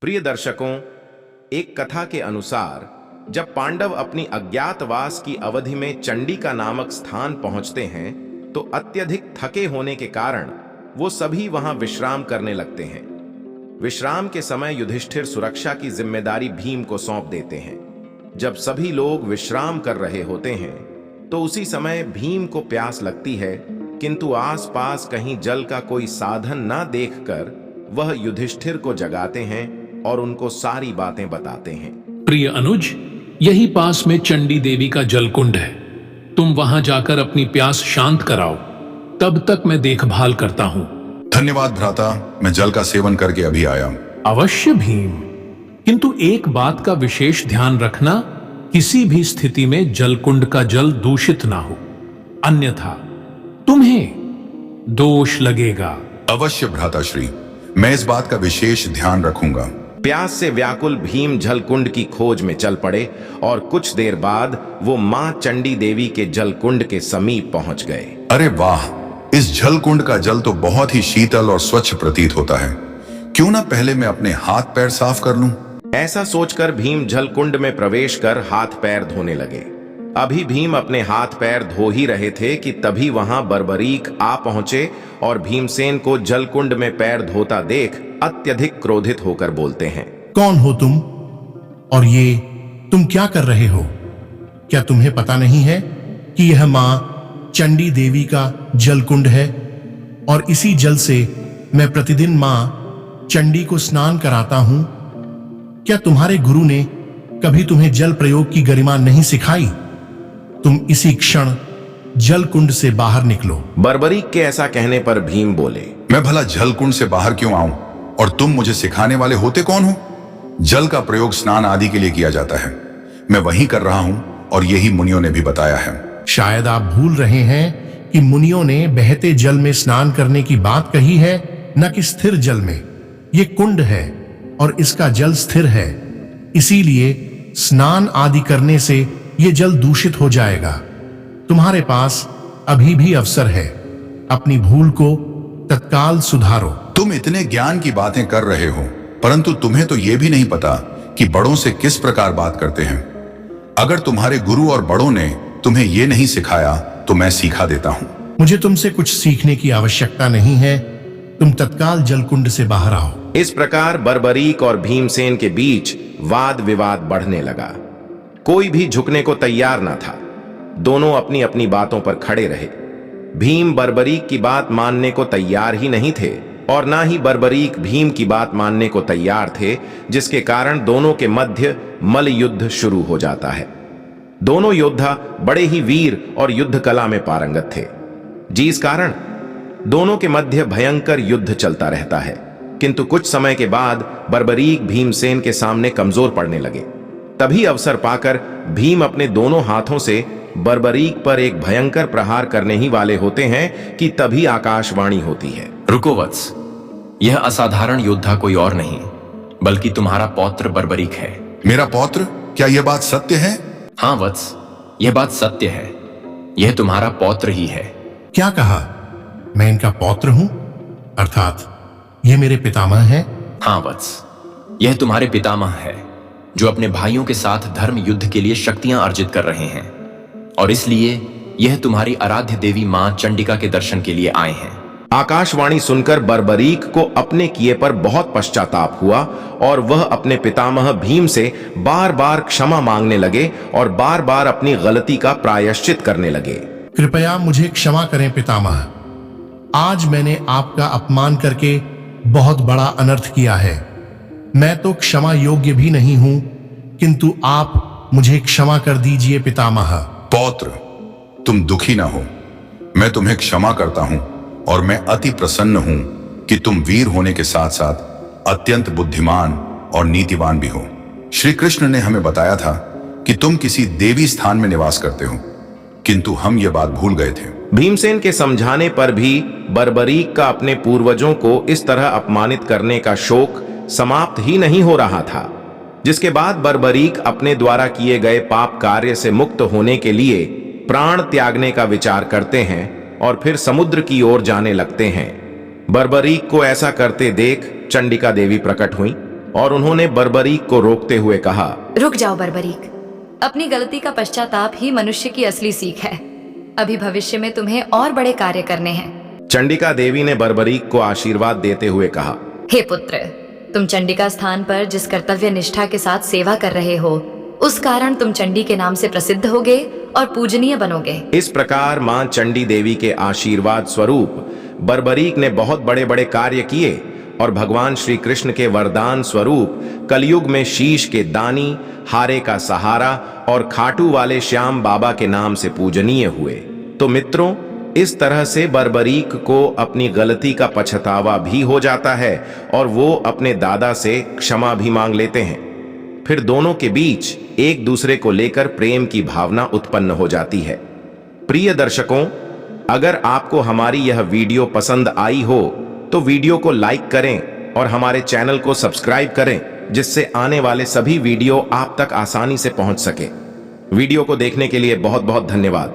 प्रिय दर्शकों, एक कथा के अनुसार जब पांडव अपनी अज्ञातवास की अवधि में चंडिका नामक स्थान पहुंचते हैं तो अत्यधिक थके होने के कारण वो सभी वहां विश्राम करने लगते हैं। विश्राम के समय युधिष्ठिर सुरक्षा की जिम्मेदारी भीम को सौंप देते हैं। जब सभी लोग विश्राम कर रहे होते हैं तो उसी समय भीम को प्यास लगती है, किंतु आसपास कहीं जल का कोई साधन ना देखकर वह युधिष्ठिर को जगाते हैं और उनको सारी बातें बताते हैं। प्रिय अनुज, यही पास में चंडी देवी का जलकुंड है। तुम वहां जाकर अपनी प्यास शांत कराओ, तब तक मैं देखभाल करता हूं। धन्यवाद भ्राता, मैं जल का सेवन करके अभी आया। अवश्य भीम, किंतु एक बात का विशेष ध्यान रखना, किसी भी स्थिति में जलकुंड का जल दूषित ना हो, अन्यथा तुम्हें दोष लगेगा। अवश्य भ्राताश्री, मैं इस बात का विशेष ध्यान रखूंगा। प्यास से व्याकुल भीम जलकुंड की खोज में चल पड़े और कुछ देर बाद वो मां चंडी देवी के जलकुंड के समीप पहुंच गए। अरे वाह, इस जलकुंड का जल तो बहुत ही शीतल और स्वच्छ प्रतीत होता है। क्यों ना पहले मैं अपने हाथ पैर साफ कर लूं। ऐसा सोचकर भीम जलकुंड में प्रवेश कर हाथ पैर धोने लगे। अभी भीम अपने हाथ पैर धो ही रहे थे कि तभी वहां बर्बरीक आ पहुंचे और भीमसेन को जलकुंड में पैर धोता देख अत्यधिक क्रोधित होकर बोलते हैं, कौन हो तुम और ये तुम क्या कर रहे हो? क्या तुम्हें पता नहीं है कि यह मां चंडी देवी का जलकुंड है और इसी जल से मैं प्रतिदिन मां चंडी को स्नान कराता हूं? क्या तुम्हारे गुरु ने कभी तुम्हें जल प्रयोग की गरिमा नहीं सिखाई? तुम इसी क्षण जलकुंड से बाहर निकलो। बर्बरीक के ऐसा कहने पर भीम बोले, मैं भला जलकुंड से बाहर क्यों आऊं और तुम मुझे सिखाने वाले होते कौन हो? जल का प्रयोग स्नान आदि के लिए किया जाता है, मैं वही कर रहा हूं और यही मुनियों ने भी बताया है। शायद आप भूल रहे हैं कि मुनियों ने बहते जल में स्नान करने की बात कही है, न कि स्थिर जल में। ये कुंड है और इसका जल स्थिर है, इसीलिए स्नान आदि करने से ये जल दूषित हो जाएगा। तुम्हारे पास अभी भी अवसर है, अपनी भूल को तत्काल सुधारो। तुम इतने ज्ञान की बातें कर रहे हो, परंतु तुम्हें तो यह भी नहीं पता कि बड़ों से किस प्रकार बात करते हैं। अगर तुम्हारे गुरु और बड़ों ने तुम्हें यह नहीं सिखाया तो मैं सिखा देता हूं। मुझे तुमसे कुछ सीखने की आवश्यकता नहीं है, तुम तत्काल जलकुंड से बाहर आओ। इस प्रकार बर्बरीक और भीमसेन के बीच वाद विवाद बढ़ने लगा। कोई भी झुकने को तैयार न था। दोनों अपनी अपनी बातों पर खड़े रहे। भीम बर्बरीक की बात मानने को तैयार ही नहीं थे और ना ही बर्बरीक भीम की बात मानने को तैयार थे, जिसके कारण दोनों के मध्य मल्ल युद्ध शुरू हो जाता है। दोनों योद्धा बड़े ही वीर और युद्ध कला में पारंगत थे, जिस कारण दोनों के मध्य भयंकर युद्ध चलता रहता है। किंतु कुछ समय के बाद बर्बरीक भीमसेन के सामने कमजोर पड़ने लगे। तभी अवसर पाकर भीम अपने दोनों हाथों से बर्बरीक पर एक भयंकर प्रहार करने ही वाले होते हैं कि तभी आकाशवाणी होती है, रुको वत्स, यह असाधारण योद्धा कोई और नहीं बल्कि तुम्हारा पौत्र बर्बरीक है। मेरा पौत्र? क्या यह बात सत्य है? हाँ वत्स, यह बात सत्य है। यह तुम्हारा पौत्र ही है। क्या कहा? मैं इनका पौत्र हूं? अर्थात ये मेरे पितामह हैं? हाँ वत्स, यह तुम्हारे पितामह है, जो अपने भाइयों के साथ धर्म युद्ध के लिए शक्तियां अर्जित कर रहे हैं, और इसलिए यह तुम्हारी आराध्य देवी मां चंडिका के दर्शन के लिए आए हैं। आकाशवाणी सुनकर बर्बरीक को अपने किए पर बहुत पश्चाताप हुआ और वह अपने पितामह भीम से बार बार क्षमा मांगने लगे और बार बार अपनी गलती का प्रायश्चित करने लगे। कृपया मुझे क्षमा करें पितामह, आज मैंने आपका अपमान करके बहुत बड़ा अनर्थ किया है। मैं तो क्षमा योग्य भी नहीं हूं, किंतु आप मुझे क्षमा कर दीजिए पितामह। पौत्र, तुम दुखी ना हो, मैं तुम्हें क्षमा करता हूं और मैं अति प्रसन्न हूं कि तुम वीर होने के साथ साथ अत्यंत बुद्धिमान और नीतिवान भी हो। श्री कृष्ण ने हमें बताया था कि तुम किसी देवी स्थान में निवास करते हो, किंतु हम ये बात भूल गए थे। भीमसेन के समझाने पर भी बर्बरीक का अपने पूर्वजों को इस तरह अपमानित करने का शोक समाप्त ही नहीं हो रहा था, जिसके बाद बर्बरीक अपने द्वारा किए गए पाप कार्य से मुक्त होने के लिए प्राण त्यागने का विचार करते हैं और फिर समुद्र की ओर जाने लगते हैं। बर्बरीक को ऐसा करते देख चंडिका देवी प्रकट हुई और उन्होंने बर्बरीक को रोकते हुए कहा, रुक जाओ बर्बरीक, अपनी गलती का पश्चाताप ही मनुष्य की असली सीख है। अभी भविष्य में तुम्हें और बड़े कार्य करने हैं। चंडिका देवी ने बर्बरीक को आशीर्वाद देते हुए कहा, हे पुत्र, तुम चंडिका स्थान पर जिस कर्तव्य निष्ठा के साथ सेवा कर रहे हो, उस कारण तुम चंडी के नाम से प्रसिद्ध होगे और पूजनीय बनोगे। इस प्रकार मां चंडी देवी के आशीर्वाद स्वरूप बर्बरीक ने बहुत बड़े बड़े कार्य किए और भगवान श्री कृष्ण के वरदान स्वरूप कलयुग में शीश के दानी, हारे का सहारा और खाटू वाले श्याम बाबा के नाम से पूजनीय हुए। तो मित्रों, इस तरह से बर्बरीक को अपनी गलती का पछतावा भी हो जाता है और वो अपने दादा से क्षमा भी मांग लेते हैं। फिर दोनों के बीच एक दूसरे को लेकर प्रेम की भावना उत्पन्न हो जाती है। प्रिय दर्शकों, अगर आपको हमारी यह वीडियो पसंद आई हो तो वीडियो को लाइक करें और हमारे चैनल को सब्सक्राइब करें, जिससे आने वाले सभी वीडियो आप तक आसानी से पहुंच सके। वीडियो को देखने के लिए बहुत बहुत धन्यवाद।